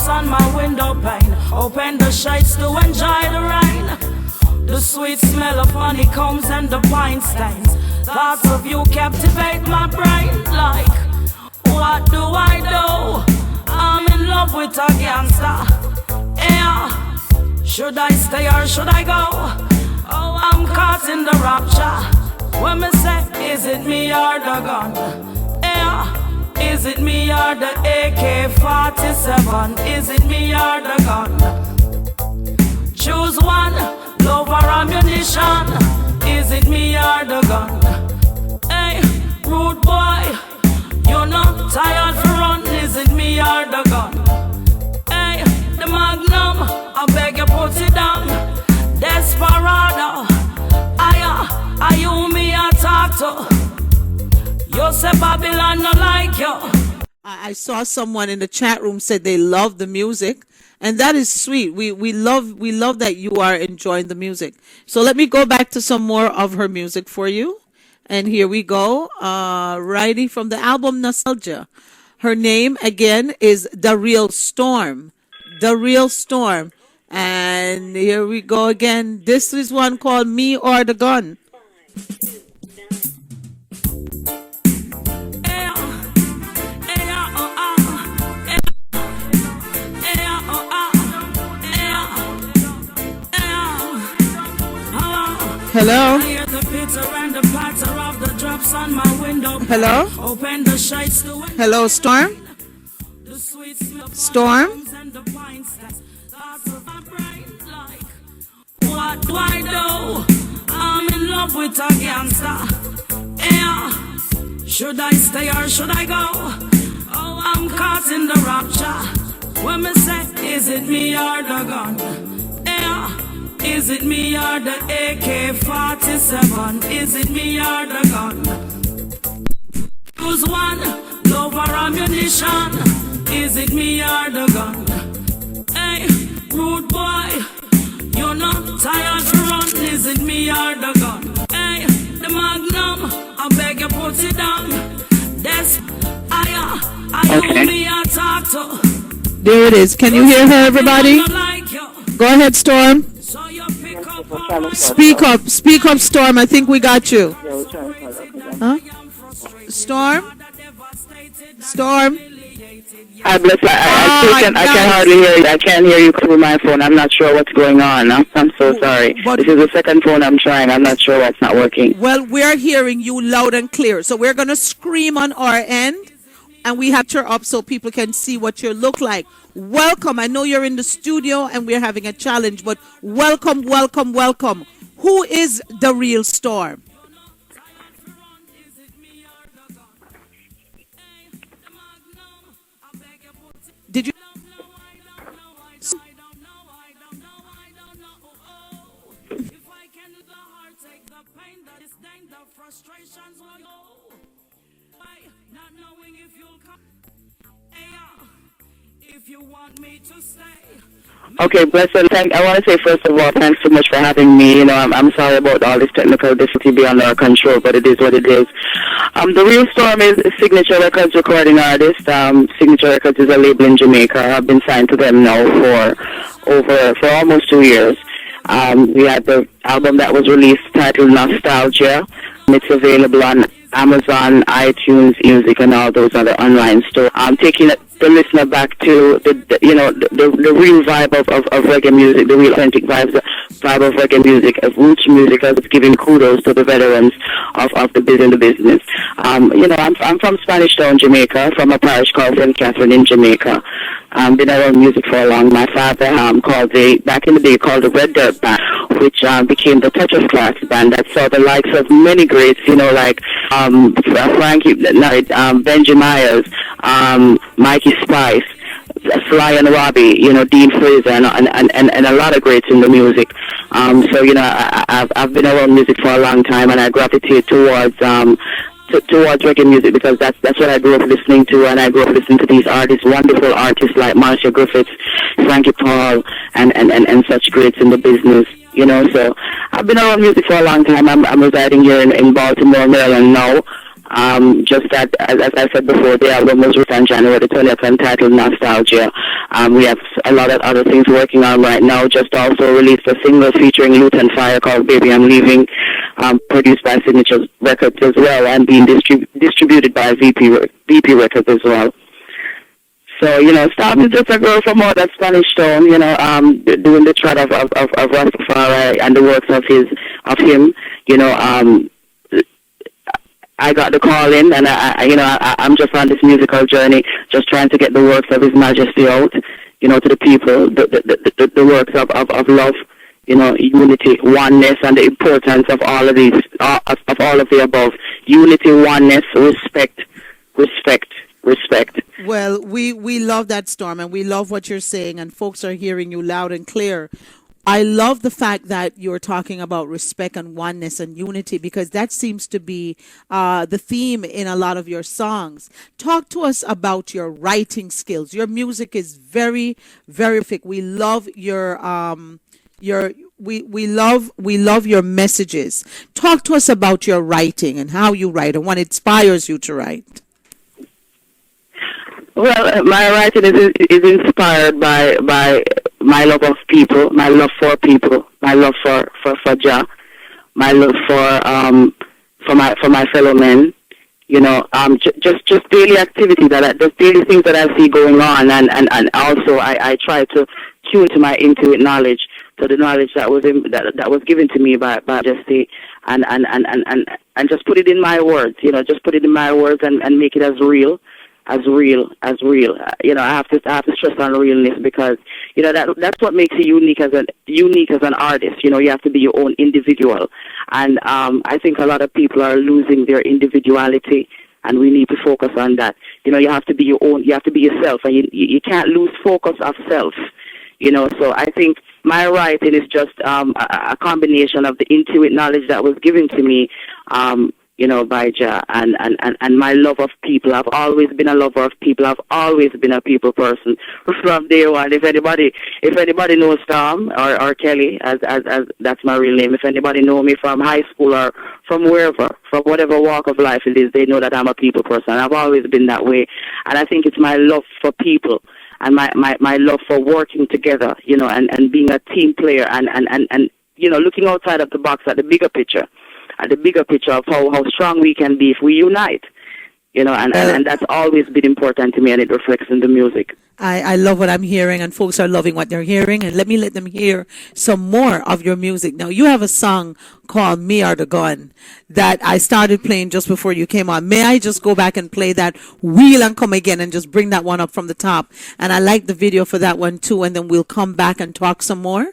drops on my window pane. Open the shades to enjoy the rain. The sweet smell of honeycombs and the pine stains. Thoughts of you captivate my brain. Like, what do I do? I'm in love with a gangster. Yeah. Should I stay or should I go? Oh, I'm caught in the rapture. When me say, is it me or the gun? Yeah. Is it me or the AK-47? Is it me or the gun? Choose one, love or ammunition. Is it me or the gun? Hey, rude boy, you're not tired for run. Is it me or the gun? Hey, the magnum, I beg you put it down. Desperado, are you me a talk to? You say Babylon no like you. I saw someone in the chat room said they love the music, and that is sweet. We love that you are enjoying the music. So let me go back to some more of her music for you. And here we go. Righty from the album Nostalgia. Her name again is The Real Storm. The Real Storm. And here we go again. This is one called Me or the Gun. Hello? Hello? Hello, Storm? Storm? What do I do? I'm in love with a gangster. Yeah. Should I stay or should I go? Oh, I'm caught in the rapture. When me say, is it me or the gun? Yeah. Is it me or the AK-47? Is it me or the gun? Choose one, love or ammunition. Is it me or the gun? Hey, rude boy, you're not tired to run. Is it me or the gun? Hey, the magnum, I beg you put it down. That's Okay. me a talk to. There it is. Can you hear her, everybody? Go ahead, Storm. Speak up, Storm. I think we got you. Huh? Storm? Storm? I bless you. I can hardly hear you. I can't hear you through my phone. I'm not sure what's going on. I'm so sorry. But this is the second phone I'm trying. I'm not sure what's not working. Well, we're hearing you loud and clear. So we're going to scream on our end, and we have your up so people can see what you look like. Welcome. I know you're in the studio and we're having a challenge, but welcome, welcome, welcome. Who is the real Storm? Did you? Okay, bless you. I want to say first of all, thanks so much for having me. You know, I'm sorry about all this technical difficulty beyond our control, but it is what it is. The Real Storm is a Signature Records recording artist. Signature Records is a label in Jamaica. I've been signed to them now for almost 2 years. We had the album that was released titled Nostalgia. It's available on Amazon, iTunes, Music, and all those other online stores. I'm taking the listener back to the real vibe of reggae music, the real authentic vibe of reggae music, of roots music, as it's giving kudos to the veterans of the business. I'm from Spanish Town, Jamaica, from a parish called St. Catherine in Jamaica. Been around music for a long. My father back in the day called the Red Dirt Band, which became the Touch of Class band that saw the likes of many greats, like Frankie, Benji Myers, Mikey Spice, Sly and Robbie, Dean Fraser, and a lot of greats in the music. I've been around music for a long time, and I gravitate towards reggae music because that's what I grew up listening to, and I grew up listening to these artists, wonderful artists like Marcia Griffiths, Frankie Paul, and such greats in the business. So I've been around music for a long time. I'm residing here in Baltimore, Maryland now. Just that, as I said before, the album was released on January the 20th, entitled Nostalgia. We have a lot of other things working on right now. Just also released a single featuring Luton Fire called Baby I'm Leaving, produced by Signature Records as well, and being distributed by VP Records as well. So, Storm is just a girl from out that Spanish town, doing the trot of Rastafari and the works of him. I got the call in, and I'm just on this musical journey, just trying to get the works of His Majesty out, to the people, the works of love, unity, oneness, and the importance of all of these, of all of the above. Unity, oneness, respect. Well, we love that, Storm, and we love what you're saying, and folks are hearing you loud and clear. I love the fact that you're talking about respect and oneness and unity, because that seems to be the theme in a lot of your songs. Talk to us about your writing skills. Your music is very, very perfect. We love we love your messages. Talk to us about your writing and how you write and what inspires you to write. Well, my writing is inspired by my love of people, my love for people, my love for Jah, my love for my fellow men. Just daily activity just daily things that I see going on, and also I try to tune to my intuitive knowledge, to the knowledge that was given to me by Majesty, and just put it in my words, just put it in my words and make it as real. I have to stress on realness, because that's what makes you unique as an artist. You have to be your own individual, and I think a lot of people are losing their individuality, and we need to focus on that. You have to be your own. You have to be yourself, and you can't lose focus of self. So I think my writing is just a combination of the intuitive knowledge that was given to me. By Jah, and my love of people. I've always been a lover of people. I've always been a people person from day one. If anybody knows Tom or Kelly, as that's my real name, if anybody know me from high school or from wherever, from whatever walk of life it is, they know that I'm a people person. I've always been that way, and I think it's my love for people and my love for working together, and being a team player and looking outside of the box at the bigger picture. At the bigger picture of how strong we can be if we unite, and that's always been important to me, and it reflects in the music. I love what I'm hearing, and folks are loving what they're hearing, and let me let them hear some more of your music. Now, you have a song called Me Are the Gun that I started playing just before you came on. May I just go back and play that Wheel and Come Again and just bring that one up from the top? And I like the video for that one too, and then we'll come back and talk some more. All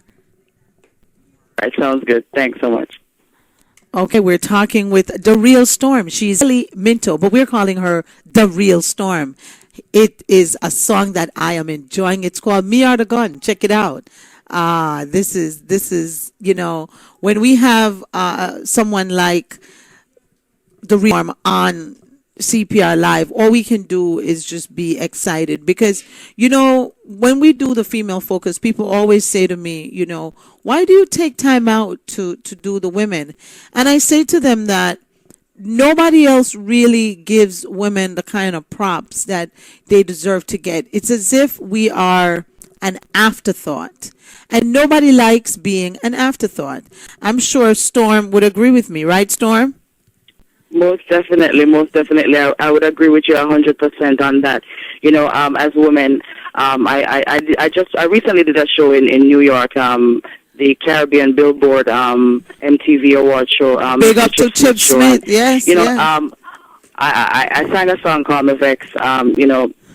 right, sounds good. Thanks so much. Okay, we're talking with The Real Storm. She's Ellie Minto, but we're calling her The Real Storm. It is a song that I am enjoying. It's called Me Are the Gun. Check it out. This is, when we have someone like The Real Storm on CPR Live, all we can do is just be excited, because when we do the female focus, people always say to me, why do you take time out to do the women? And I say to them that nobody else really gives women the kind of props that they deserve to get. It's as if we are an afterthought, and nobody likes being an afterthought. I'm sure Storm would agree with me, right, Storm? Most definitely. I would agree with you 100% on that. As women, I recently did a show in New York, the Caribbean Billboard MTV Award show. Big up to Chip Smith, yes. I sang a song called The Vex,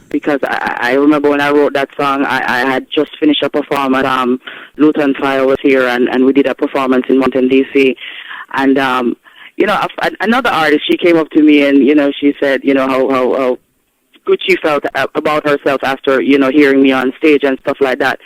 because I remember when I wrote that song, I had just finished a performance. Luton Fire was here, and we did a performance in Washington, D.C., and another artist, she came up to me and, she said, how good she felt about herself after, hearing me on stage and stuff like that.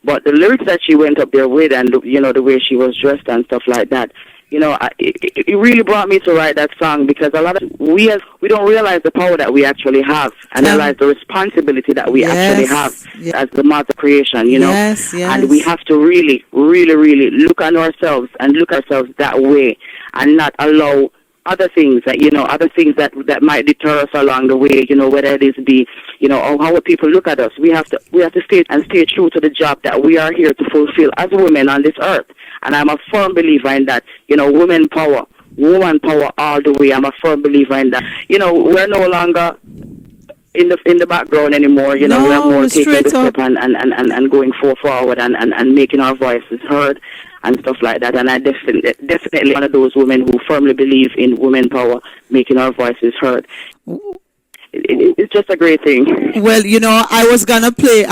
But the lyrics that she went up there with, and, the way she was dressed and stuff like that, it really brought me to write that song, because a lot of we don't realize the power that we actually have, and realize the responsibility that we actually have as the mother creation, Yes. And we have to really, really, really look at ourselves that way, and not allow other things that might deter us along the way, whether it is or how people look at us. We have to stay true to the job that we are here to fulfill as women on this earth. And I'm a firm believer in that, woman power all the way. I'm a firm believer in that. We're no longer in the background anymore. We are more taking the step and going forward and making our voices heard and stuff like that. And I definitely one of those women who firmly believe in women power, making our voices heard. It's just a great thing. Well, I was gonna play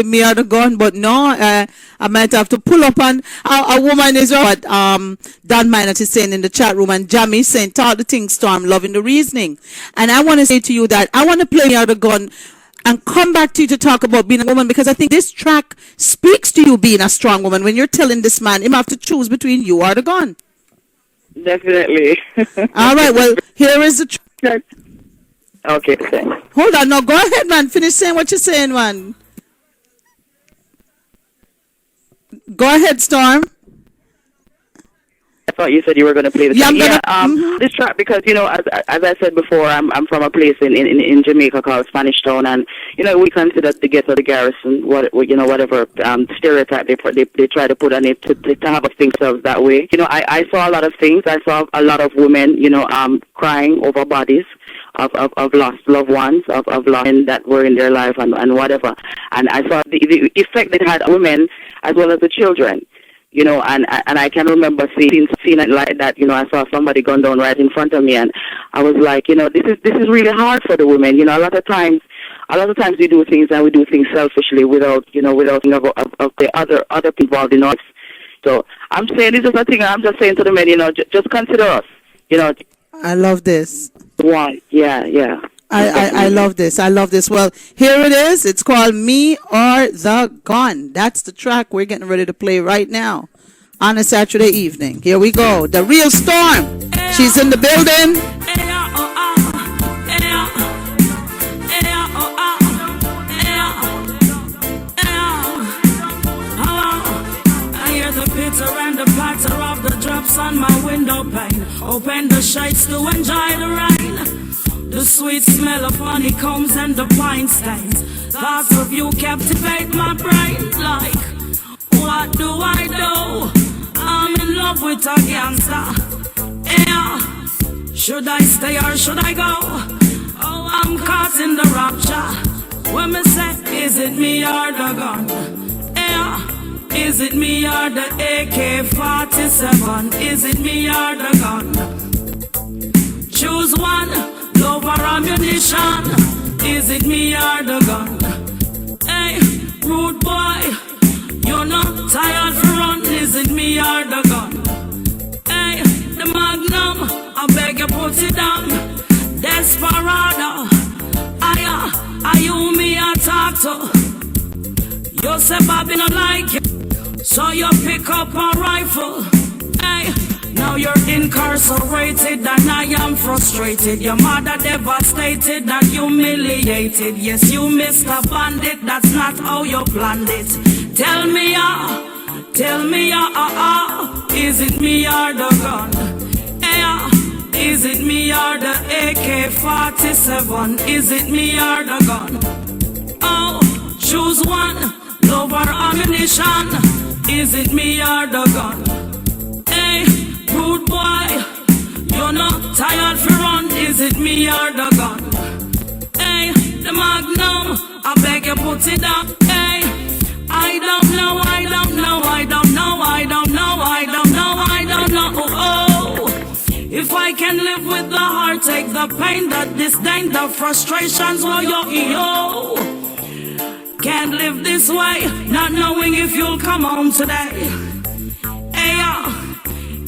Me Are the Gun, but no, I might have to pull up on a woman is what Dan Minot is saying in the chat room, and Jamie saying talk the thing, Storm, loving the reasoning. And I want to say to you that I want to play Me Are the Gun and come back to you to talk about being a woman, because I think this track speaks to you being a strong woman when you're telling this man him have to choose between you or the gun. Definitely. All right, well, here is the track. Okay, thanks. Hold on, no, go ahead, man. Finish saying what you're saying, man. Go ahead, Storm. I thought you said you were going to play the track. This track, because as I said before, I'm from a place in Jamaica called Spanish Town, and we consider the ghetto, the garrison, whatever stereotype they try to put on it to have us think themselves that way. I saw a lot of things. I saw a lot of women, crying over bodies of lost loved ones, of lost men that were in their life and whatever. And I saw the effect it had on women as well as the children. And I can remember seeing it like that. I saw somebody gunned down right in front of me, and I was like, this is really hard for the women. A lot of times we do things selfishly without thinking of the other people involved in us. So I'm saying this is a thing. I'm just saying to the men, just consider us. I love this. One, yeah. I love this. I love this. Well, here it is. It's called Me or the Gun. That's the track we're getting ready to play right now on a Saturday evening. Here we go. The real Storm. She's in the building. I hear the pitter and the patter of the drops on my window pane. Open the shades to enjoy the rain. The sweet smell of honeycombs and the pine stains. Thoughts of you captivate my brain. Like, what do I do? I'm in love with a gangster. Yeah. Should I stay or should I go? Oh, I'm caught in the rapture. When me say, is it me or the gun? Yeah. Is it me or the AK-47? Is it me or the gun? Choose one. Love or ammunition, is it me or the gun? Hey, rude boy, you're not tired for run, is it me or the gun? Hey, the magnum, I beg you put it down. Desperado, I you me a talk to. You say Bobby not like you, so you pick up a rifle. Hey, now you're incarcerated and I am frustrated. Your mother devastated and humiliated. Yes, you missed a bandit, that's not how you planned it. Tell me, is it me or the gun? Is it me or the AK-47? Is it me or the gun? Oh, choose one, love or ammunition. Is it me or the gun? Hey, rude boy, you're not tired for run. Is it me or the gun? Hey, the magnum, I beg you put it down. Hey, I don't know. Oh, if I can live with the heartache, the pain, the disdain, the frustrations, oh yo. Can't live this way, not knowing if you'll come home today. Hey,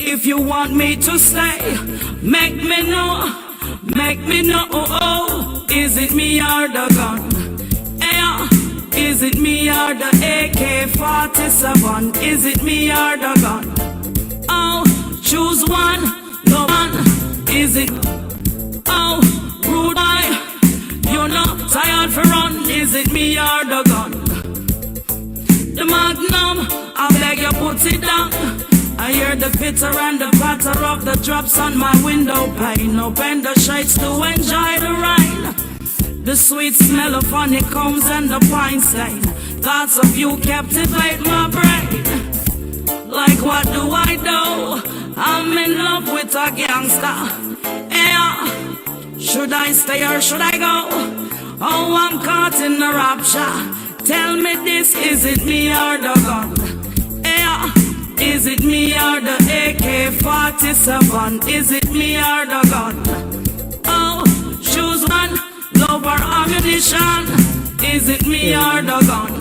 if you want me to stay, make me know, oh, is it me or the gun? Hey, is it me or the AK-47? Is it me or the gun? Oh, choose one, no one, is it? Oh, rude boy, you're not tired for run, is it me or the gun? The magnum, I beg you put it down. I hear the pitter and the patter of the drops on my window pane. Open the shades to enjoy the rain. The sweet smell of honeycombs and the pine stain. Thoughts of you captivate my brain. Like what do I do? I'm in love with a gangster. Yeah. Should I stay or should I go? Oh, I'm caught in the rapture. Tell me this, is it me or the gun? Yeah. Is it me or the AK-47? Is it me or the gun? Oh, shoes one, glove or ammunition. Is it me or the gun?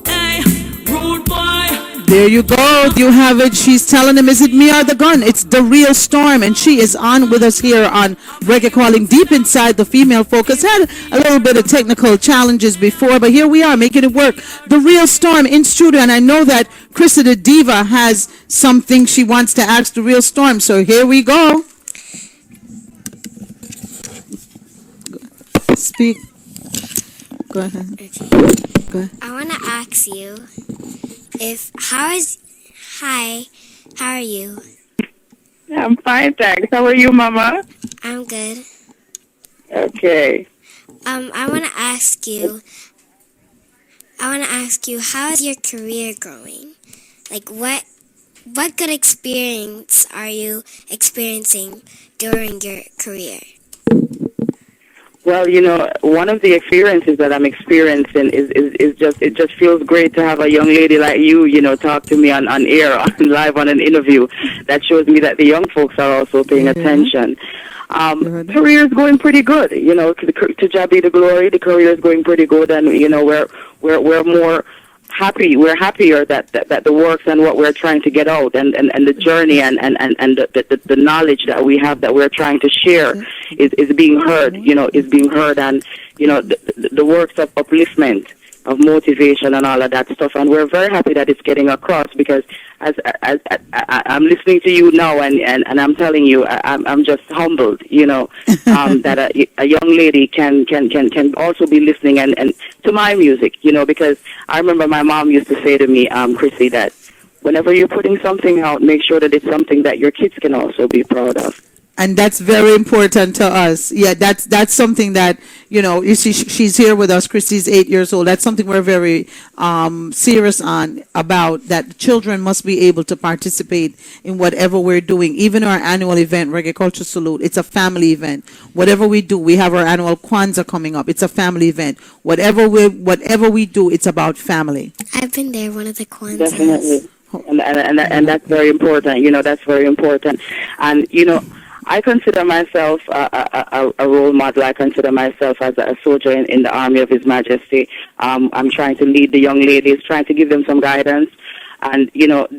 Hey, rude boy. There you go. You have it. She's telling him, is it me or the gun? It's the real Storm, and she is on with us here on Reggae Calling, deep inside the Female Focus. Had a little bit of technical challenges before, but here we are making it work. The real Storm in studio, and I know that Chrissy the Diva has something she wants to ask the real Storm, so here we go. Speak. Go ahead. Okay. Go ahead. I want to ask you how are you? I'm fine, thanks. How are you, Mama? I'm good. Okay. I want to ask you, how is your career going? Like, what good experience are you experiencing during your career? Well, one of the experiences that I'm experiencing is just, it just feels great to have a young lady like you, talk to me on air, live on an interview. That shows me that the young folks are also paying attention. Career is going pretty good, to Jah be the glory. The career is going pretty good, and we're more happy. We're happier that the works and what we're trying to get out, and the journey and the knowledge that we have that we're trying to share is being heard. Is being heard, and the works of upliftment, of motivation, and all of that stuff. And we're very happy that it's getting across, because as I'm listening to you now, and I'm telling you, I'm just humbled, that a young lady can also be listening and to my music, because I remember my mom used to say to me, Chrissy, that whenever you're putting something out, make sure that it's something that your kids can also be proud of. And that's very important to us. Yeah, that's something that, you see, she's here with us. Christy's 8 years old. That's something we're very serious on, about that children must be able to participate in whatever we're doing. Even our annual event, Reggae Culture Salute, it's a family event. Whatever we do, we have our annual Kwanzaa coming up. It's a family event. Whatever we do, it's about family. I've been there, one of the Kwanzaas. Definitely. And that's very important. That's very important. And, I consider myself a role model. I consider myself as a soldier in the army of His Majesty. I'm trying to lead the young ladies, trying to give them some guidance. And,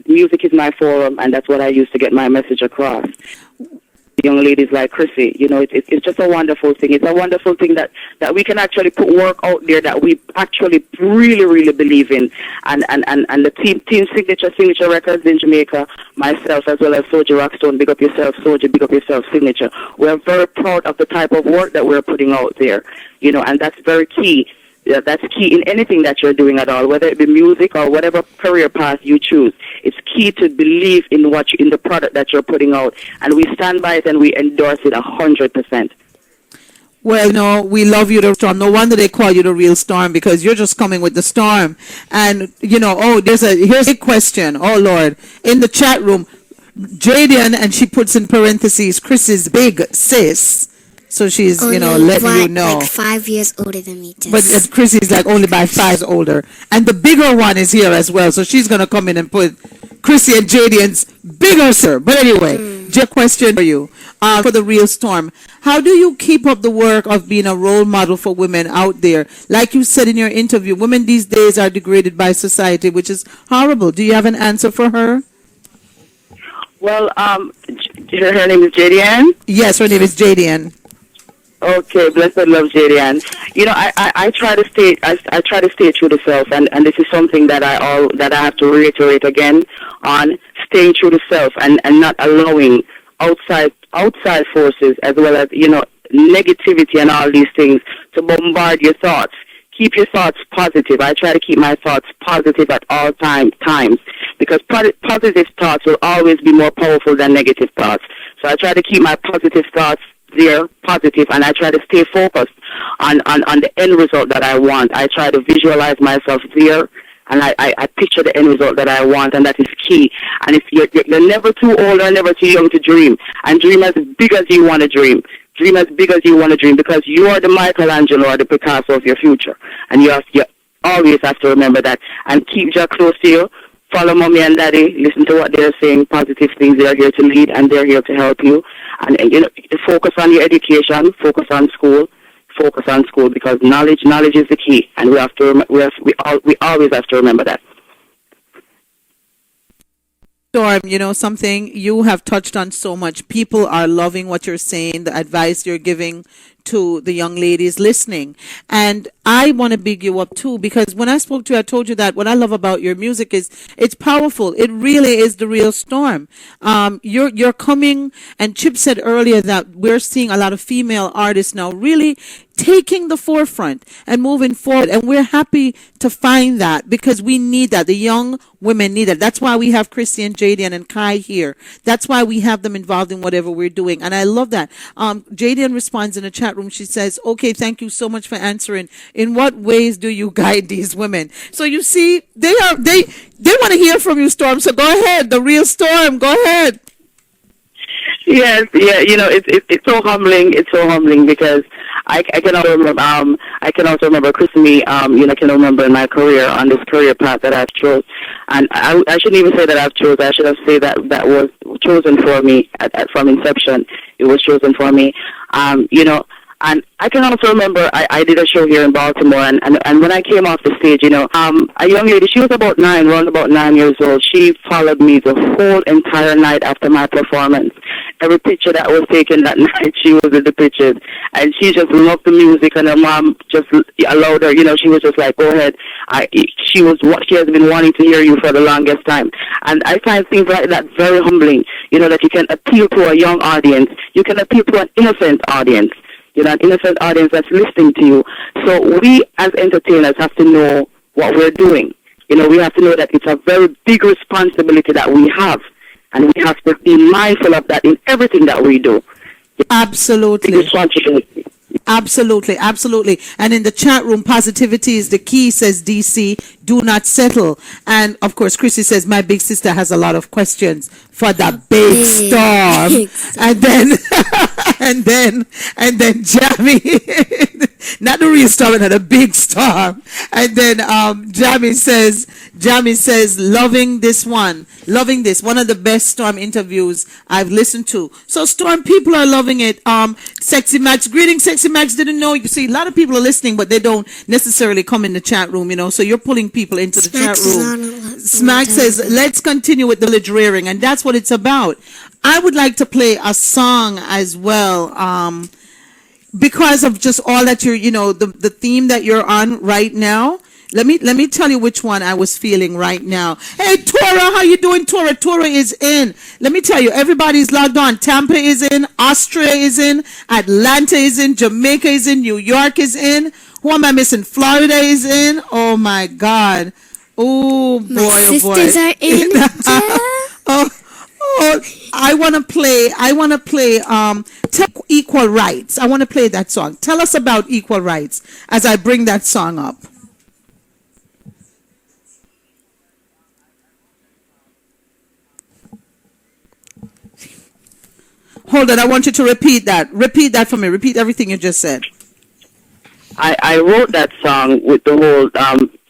music is my forum, and that's what I use to get my message across. Young ladies like Chrissy, it's just a wonderful thing. It's a wonderful thing that we can actually put work out there that we actually really, really believe in. And the team Signature Records in Jamaica, myself, as well as Soldier Rockstone, big up yourself, Soldier, big up yourself, Signature. We're very proud of the type of work that we're putting out there, and that's very key. That's key in anything that you're doing at all, whether it be music or whatever career path you choose. It's key to believe in in the product that you're putting out, and we stand by it and we endorse it 100%. Well, we love you, the Storm. No wonder they call you the real Storm, because you're just coming with the storm. And here's a question. Oh Lord, in the chat room, Jadian, and she puts in parentheses, Chris's big sis. So she's, letting you know. Like 5 years older than me. But Chrissy's like only by 5 years older. And the bigger one is here as well. So she's going to come in and put Chrissy and Jadian's bigger sir. But anyway, your question for you, for the real Storm. How do you keep up the work of being a role model for women out there? Like you said in your interview, women these days are degraded by society, which is horrible. Do you have an answer for her? Well, her name is Jadian? Yes, her name is Jadian. Okay, blessed love, Jadian. I try to stay true to self, and this is something that I have to reiterate again on staying true to self and not allowing outside forces, as well as negativity and all these things, to bombard your thoughts. Keep your thoughts positive. I try to keep my thoughts positive at all times, because positive thoughts will always be more powerful than negative thoughts. So I try to keep my positive thoughts there, positive, and I try to stay focused on the end result that I want. I try to visualize myself there, and I picture the end result that I want, and that is key. And if you're never too old or never too young to dream, and dream as big as you want to dream. Dream as big as you want to dream, because you are the Michelangelo or the Picasso of your future. And you always have to remember that. And keep Jah close to you. Follow mommy and daddy. Listen to what they're saying, positive things. They're here to lead, and they're here to help you. And focus on your education, focus on school, because knowledge is the key. And we always have to remember that. Storm, something you have touched on so much. People are loving what you're saying, the advice you're giving to the young ladies listening. And I want to big you up too, because when I spoke to you, I told you that what I love about your music is it's powerful. It really is the real Storm. You're coming, and Chip said earlier that we're seeing a lot of female artists now really taking the forefront and moving forward. And we're happy to find that, because we need that. The young women need that. That's why we have Christy and Jadian and Kai here. That's why we have them involved in whatever we're doing. And I love that. Jadian responds in the chat room. She says, okay, thank you so much for answering. In what ways do you guide these women? So you see, they want to hear from you, Storm. So go ahead. The real Storm. Go ahead. Yes, yeah, it's so humbling. It's so humbling, because I can also remember Christy, I can remember in my career, on this career path that I've chose, and I shouldn't even say that I've chosen. I should have said that was chosen for me from inception. It was chosen for me, And I can also remember I did a show here in Baltimore, and when I came off the stage, a young lady, she was around about 9 years old. She followed me the whole entire night after my performance. Every picture that was taken that night, she was in the pictures, and she just loved the music, and her mom just allowed her, she was just like, go ahead. She has been wanting to hear you for the longest time. And I find things like that very humbling, that you can appeal to a young audience. You can appeal to an innocent audience. An innocent audience that's listening to you. So we as entertainers have to know what we're doing. We have to know that it's a very big responsibility that we have, and we have to be mindful of that in everything that we do. Absolutely. Absolutely. And in the chat room, positivity is the key, says DC. Do not settle. And of course, Chrissy says, my big sister has a lot of questions for the big Storm. And then Jamie, not the real Storm, but the big Storm. And then Jamie says, loving this, one of the best Storm interviews I've listened to. So Storm, people are loving it. Sexy Max, greetings, Sexy Max. Didn't know. You see, a lot of people are listening, but they don't necessarily come in the chat room, so you're pulling people into the chat room. Smack says, let's continue with the village rearing, and that's what it's about. I would like to play a song as well, because of just all that you're, the theme that you're on right now. Let me tell you which one I was feeling right now. Hey, Tora, how you doing, Tora? Tora is in. Let me tell you, everybody's logged on. Tampa is in. Austria is in. Atlanta is in. Jamaica is in. New York is in. Who am I missing? Florida is in. Oh, my God. Oh, boy, my sisters are in. I want to play Equal Rights. I want to play that song. Tell us about Equal Rights as I bring that song up. Hold on, I want you to repeat that. Repeat that for me. Repeat everything you just said. I wrote that song with the whole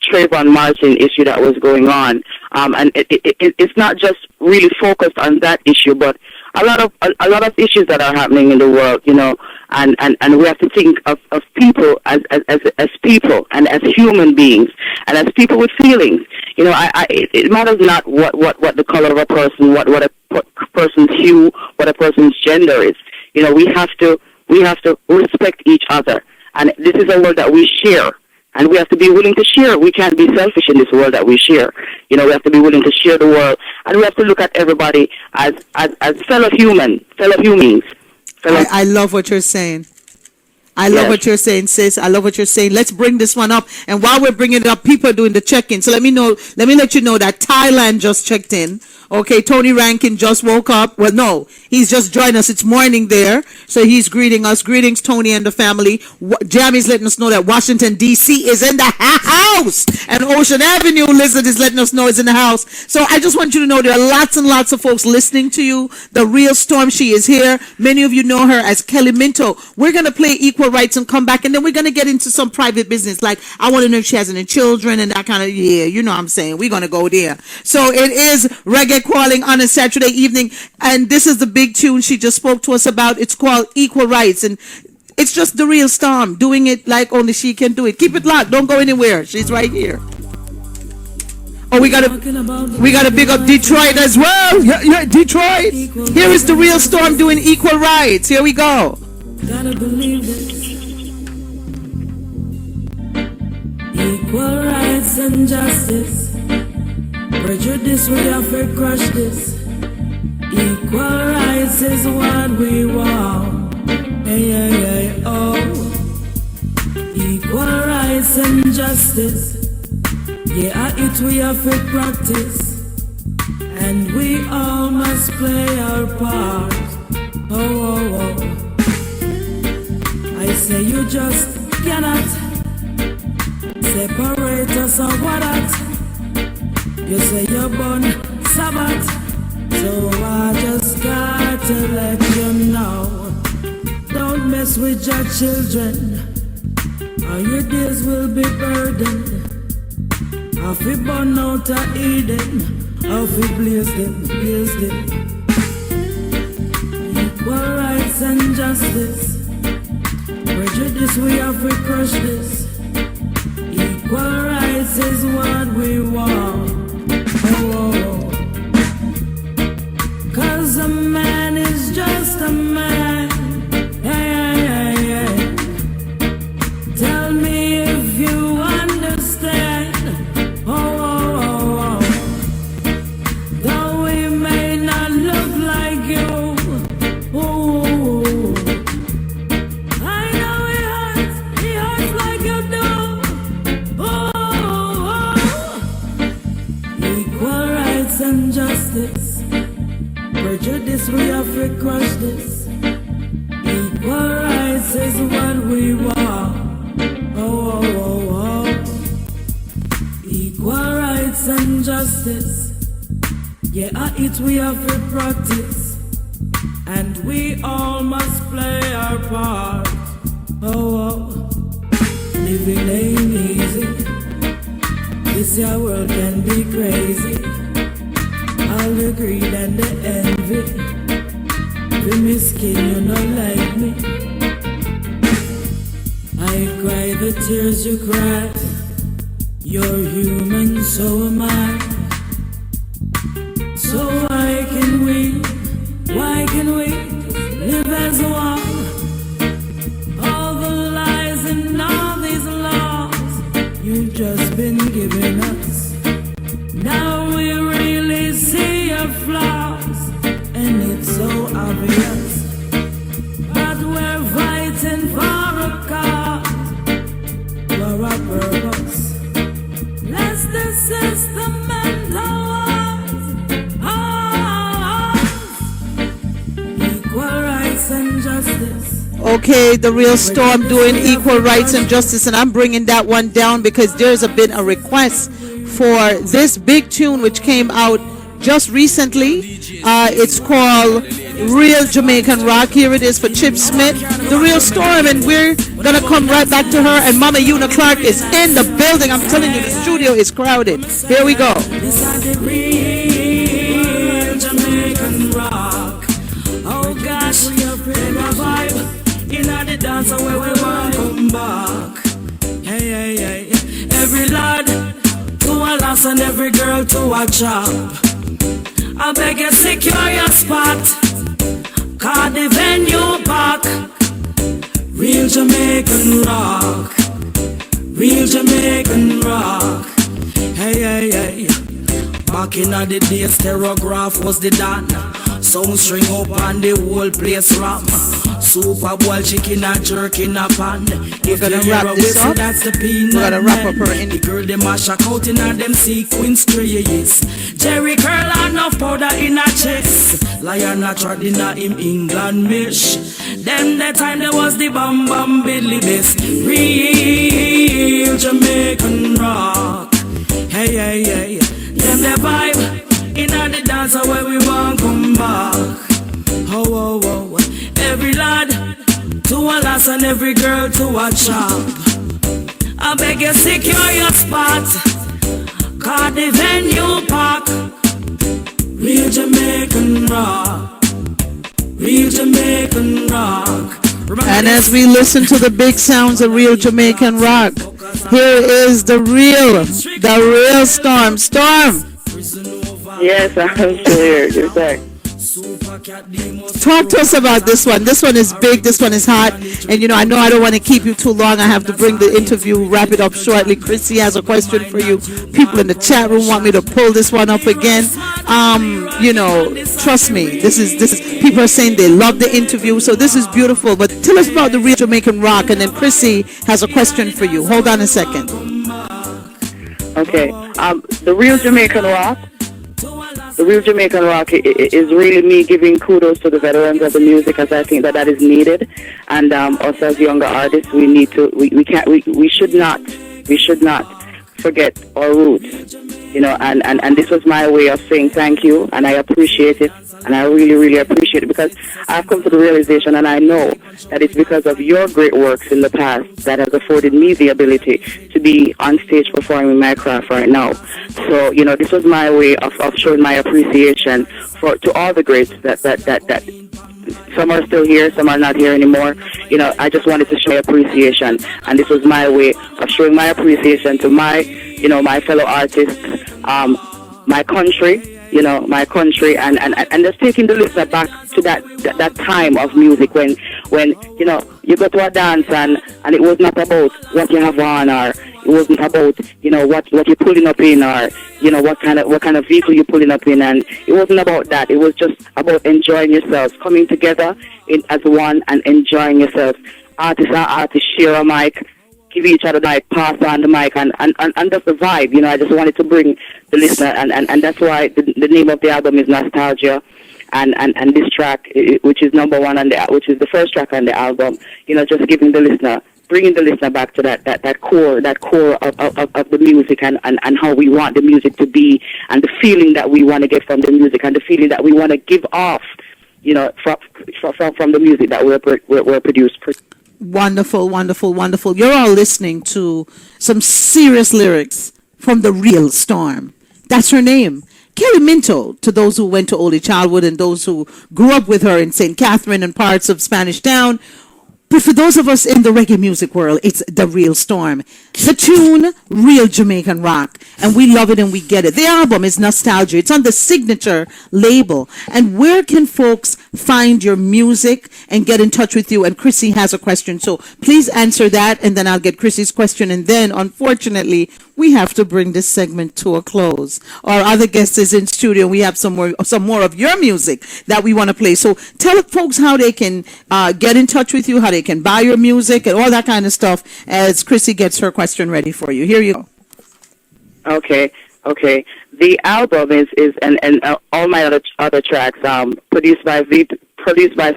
Trayvon Martin issue that was going on, and it's not just really focused on that issue, but a lot of issues that are happening in the world, and we have to think of people as people and as human beings and as people with feelings. It matters not what the color of a person, what a person's hue, what a person's gender is. We have to respect each other, and this is a world that we share. And we have to be willing to share. We can't be selfish in this world that we share. We have to be willing to share the world, and we have to look at everybody as fellow humans. I love what you're saying. I love what you're saying, sis. I love what you're saying. Let's bring this one up. And while we're bringing it up, people are doing the check-in. So let me let you know that Thailand just checked in. Okay, Tony Rankin just woke up. Well, no, he's just joined us. It's morning there. So he's greeting us. Greetings, Tony and the family. Jamie's letting us know that Washington, D.C. is in the house. And Ocean Avenue, Lizard, is letting us know it's in the house. So I just want you to know there are lots and lots of folks listening to you. The real Storm, she is here. Many of you know her as Kelly Minto. We're going to play Equal Rights and come back, and then we're going to get into some private business. Like, I want to know if she has any children and that kind of, you know what I'm saying. We're going to go there. So it is Reggae Calling on a Saturday evening, and this is the big tune she just spoke to us about. It's called Equal Rights, and it's just the real Storm doing it like only she can do it. Keep it locked. Don't go anywhere. She's right here. Oh, we gotta big up Detroit as well. Yeah, Detroit. Here is the real Storm doing Equal Rights. Here we go. Gotta believe this. Equal rights and justice. Prejudice, we have to crush this. Equal rights is what we want. Hey, hey, hey, oh. Equal rights and justice. Yeah, it we have to practice. And we all must play our part. Oh, oh, oh. I say you just cannot separate us or what at. You say you're born Sabbath, so I just got to let you know. Don't mess with your children, or your days will be burdened. If we burn out of Eden, if we blaze them, blaze them. Equal rights and justice. Prejudice, we have to crush this. Equal rights is what we want. Oh, 'cause a man is just a man. Hey, hey, hey. Tell me if you understand. Oh, oh, oh, oh. Though we may not look like you. Oh, I know he hurts like you do. Oh, equal rights and justice. Prejudice, we have to crush this. Equal rights is what we want. Oh, oh, oh, oh. Equal rights and justice. Yeah, it we have to practice. And we all must play our part. Oh, oh. Living ain't easy. This your world can be crazy. All the greed and the envy. Feel me skin, you not like me. I cry the tears you cry. You're human, so am I. So why can we live as one? All the lies and all these laws you've just been giving us. Now we really see your flaws, and it's so obvious. But we're fighting for a cause, for a purpose. Let's the system and ours. Equal rights and justice. Okay, the real Storm doing Equal Rights and Justice, and I'm bringing that one down because there's been a request for this big tune which came out just recently. It's called Real Jamaican Rock. Here it is for Chip Smith, the real Storm, and we're gonna come right back to her. And Mama Una Clark is in the building. I'm telling you, the studio is crowded. Here we go. This is the real Jamaican rock. Oh gosh, we are playing a vibe in the dance where we want to come back. Hey, hey, hey. Every lad to a lass and every girl to a chop. I beg you secure your spot, cause the venue pack. Real Jamaican rock, real Jamaican rock. Hey, hey, hey. Back in the days, Terrorgraph was the dan. Sound string up and the whole place ram. Super bowl chicken and jerk in a pan. If gonna you hear wrap a this whistle, up. that's the peanut. We're gonna wrap up her man. The girl them a shock out in a them sequins trees. Jerry curl enough powder in a chest. Lion a trod in a him England mish. Them the time there was the bam bam biddly best. Real Jamaican rock. Hey hey hey. Them the vibe in a the dancer where we want come back. Oh oh oh. Every lad to a lass and every girl to a chop. I beg you secure your spot. Cause the venue park. Real Jamaican rock. Real Jamaican rock. And as we listen to the big sounds of real Jamaican rock, here is the real Storm. Storm, Yes, I'm still here. You're back. talk to us about this one. This one is big, this one is hot. And I know I don't want to keep you too long. I have to bring the interview, wrap it up shortly. Chrissy has a question for you. People in the chat room want me to pull this one up again. Trust me, this is people are saying they love the interview, so this is beautiful. But tell us about the real Jamaican rock, and then Chrissy has a question for you. Hold on a second. Okay. The real Jamaican rock. The real Jamaican rock is really me giving kudos to the veterans of the music, as I think that is needed, and us as younger artists, we need to, we should not forget our roots, and this was my way of saying thank you, and I appreciate it, and I really, really appreciate it, because I've come to the realization, and I know that it's because of your great works in the past that has afforded me the ability to be on stage performing my craft right now. So, this was my way of showing my appreciation to all the greats that some are still here, some are not here anymore. I just wanted to show my appreciation, and this was my way of showing my appreciation to my fellow artists, my country, and just taking the listener back to that time of music when you go to a dance and it was not about what you have on, or it wasn't about what you're pulling up in, or what kind of vehicle you're pulling up in, and it wasn't about that. It was just about enjoying yourselves, coming together as one and enjoying yourself. Artists and artists share a mic, give each other the mic, pass on the mic, and that's the vibe. I just wanted to bring the listener, and that's why the name of the album is Nostalgia, and this track, which is number one which is the first track on the album, just giving the listener, bringing the listener back to that core of the music, and how we want the music to be, and the feeling that we want to get from the music, and the feeling that we want to give off, from the music that we're produced. Wonderful, wonderful, wonderful. You're all listening to some serious lyrics from the real Storm. That's her name. Kelly Minto, to those who went to Early Childhood and those who grew up with her in St. Catherine and parts of Spanish Town. But for those of us in the reggae music world, it's the real Storm. The tune, real Jamaican rock. And we love it and we get it. The album is Nostalgia. It's on the Signature label. And where can folks find your music and get in touch with you? And Chrissy has a question. So please answer that, and then I'll get Chrissy's question. And then, unfortunately, we have to bring this segment to a close. Our other guest is in studio. We have some more of your music that we want to play. So tell folks how they can get in touch with you, how they can buy your music, and all that kind of stuff as Chrissy gets her question ready for you. Here you go. Okay. The album is and all my other tracks produced by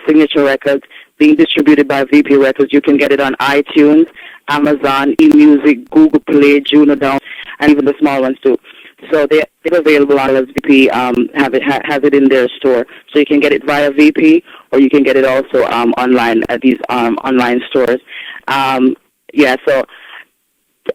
Signature Records, being distributed by VP Records. You can get it on iTunes, Amazon, eMusic, Google Play, Juno Down, and even the small ones too. So they're available on as VP has it in their store. So you can get it via VP, or you can get it also online at these online stores. So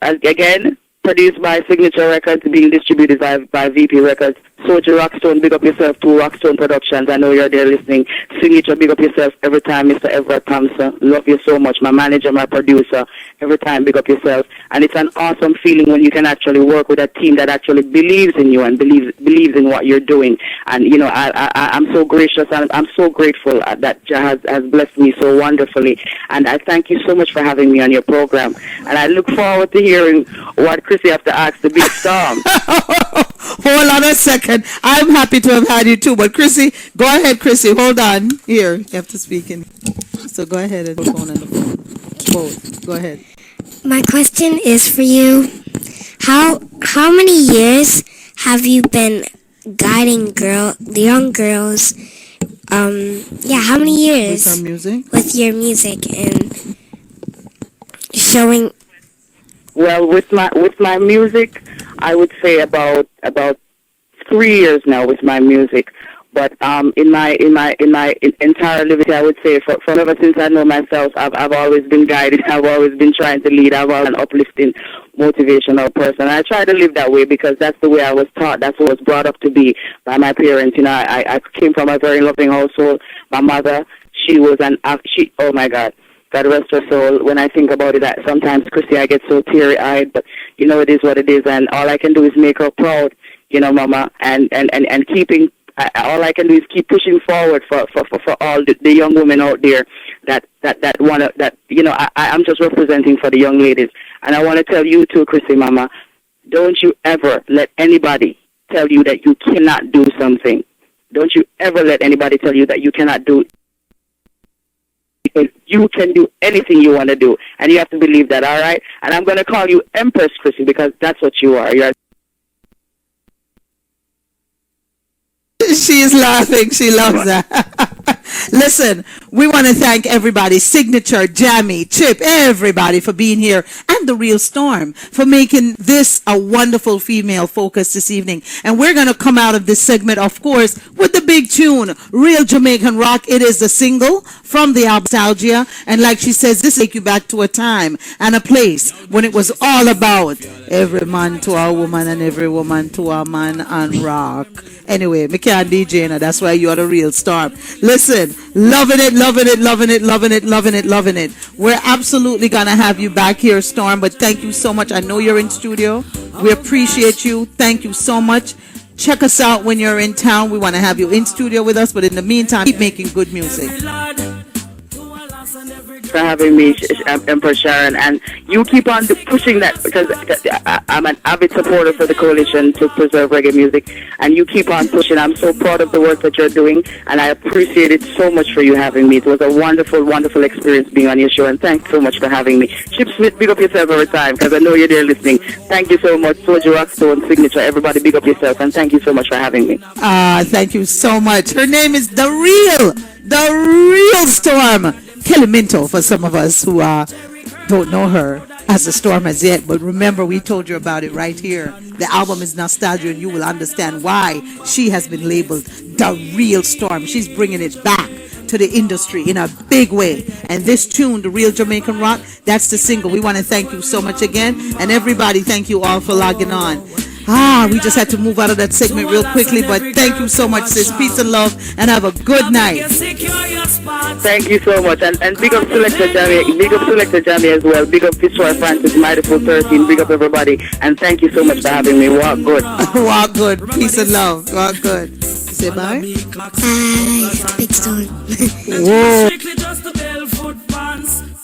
again, produced by Signature Records, being distributed by VP Records. Soja Rockstone, big up yourself to Rockstone Productions. I know you're there listening. Signature, big up yourself every time, Mr. Everett Thompson. Love you so much. My manager, my producer, every time, big up yourself. And it's an awesome feeling when you can actually work with a team that actually believes in you and believes in what you're doing. And, I'm so gracious and I'm so grateful that Jah has blessed me so wonderfully. And I thank you so much for having me on your program. And I look forward to hearing what Chrissy has to ask the big Storm. Hold on a second. I'm happy to have had you too. But Chrissy, go ahead, Chrissy. Hold on. Here, you have to speak in. So go ahead and phone and the phone. Both. Go ahead. My question is for you. How many years have you been guiding the young girls? How many years With our music? with your music and showing? Well, with my music, I would say about 3 years now with my music. But in my entire living, I would say from ever since I know myself, I've always been guided. I've always been trying to lead. I've always been an uplifting, motivational person. And I try to live that way because that's the way I was taught. That's what I was brought up to be by my parents. You know, I came from a very loving household. My mother, she was oh my God. God rest her soul. When I think about it, sometimes, Chrissy, I get so teary-eyed, but, you know, it is what it is, and all I can do is make her proud, you know, Mama, and keeping, all I can do is keep pushing forward for all the young women out there that want to, that, you know, I'm just representing for the young ladies, and I want to tell you too, Chrissy, Mama, don't you ever let anybody tell you that you cannot do something. Don't you ever let anybody tell you that you cannot do, because you can do anything you want to do, and you have to believe that, all right? And I'm going to call you Empress, Chrissy, because that's what you are. You're She is laughing. She loves that. Listen, we want to thank everybody, Signature, Jammy, Chip, everybody for being here, and The Real Storm for making this a wonderful female focus this evening. And we're going to come out of this segment, of course, with the big tune, Real Jamaican Rock. It is the single from the album Nostalgia. And like she says, this take you back to a time and a place when it was all about every man to a woman and every woman to a man and rock. Anyway, me can't DJ, and that's why you are the real storm. Listen, loving it, loving it, loving it, loving it, loving it, loving it. We're absolutely going to have you back here, Storm, but thank you so much. I know you're in studio. We appreciate you. Thank you so much. Check us out when you're in town. We want to have you in studio with us, but in the meantime, keep making good music. For having me, Empress Sharon, and you keep on pushing that, because I'm an avid supporter for the coalition to preserve reggae music, and you keep on pushing. I'm so proud of the work that you're doing, and I appreciate it so much for you having me. It was a wonderful, wonderful experience being on your show, and thanks so much for having me. Chip Smith, big up yourself every time, because I know you're there listening. Thank you so much. Soldier Rockstone, Signature, everybody big up yourself, and thank you so much for having me. Thank you so much. Her name is The Real Storm. Kelly Minto, for some of us who don't know her as a Storm as yet, but remember, we told you about it right here. The album is Nostalgia, and you will understand why she has been labeled The Real Storm. She's bringing it back to the industry in a big way. And this tune, The Real Jamaican Rock, that's the single. We want to thank you so much again, and everybody, thank you all for logging on. We just had to move out of that segment real quickly, but thank you so much, sis. Peace and love, and have a good night. Thank you so much, and big up Selector Jamie as well. Big up Fitzroy Francis, Mightyful 13. Big up everybody, and thank you so much for having me. Walk good. Walk good. Peace and love. Walk good. Say bye. Bye. Big Storm. Whoa.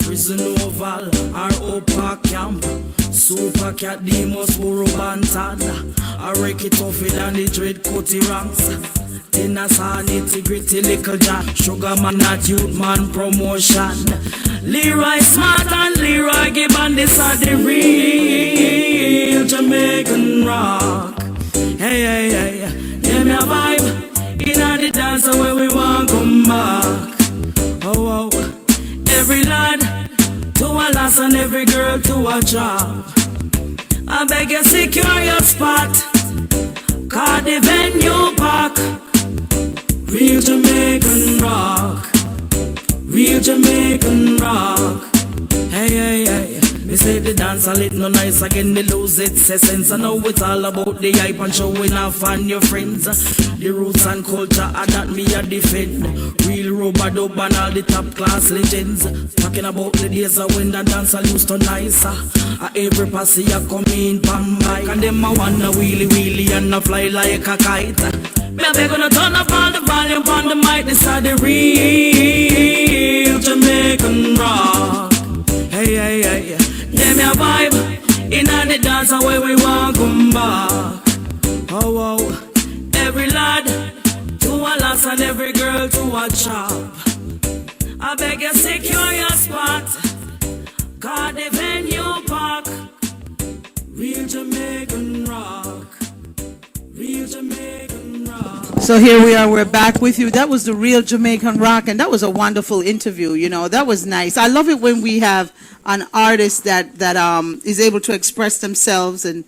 Prison Oval, our Opa Camp, Super Cat Demos, Buru Bantan, a Ricky Toffee and the Dread Cutty Ranks, Tenasa Nitty Little Jack, Sugar Man, not Youth Man Promotion, Leroy Smart and Leroy Gibbon, this are the real Jamaican rock. Hey, give me a vibe, in the dance where we want come back. Oh, every lad to a lass and every girl to a job. I beg you secure your spot, cause the venue park. Real Jamaican rock, real Jamaican rock. Hey, me say the dance a little no nice again, they lose its essence. I know it's all about the hype and showing off on your friends. The roots and culture are that me a defend. Real rubber dub and all the top class legends. Talking about the days of when the dance I used to nicer. Every passy a come in pan bike, and them a wanna wheelie and a fly like a kite. Me a beg gonna turn up all the volume on the mic. This are the real Jamaican rock. Hey, give me a vibe in the dance where we want come back. Oh, oh. Every lad to a lass and every girl to a chop. I beg you secure your spot. God, the venue park. Real Jamaican rock. Real Jamaican rock. So here we are, we're back with you. That was the Real Jamaican Rock, and that was a wonderful interview. You know, that was nice. I love it when we have an artist that is able to express themselves and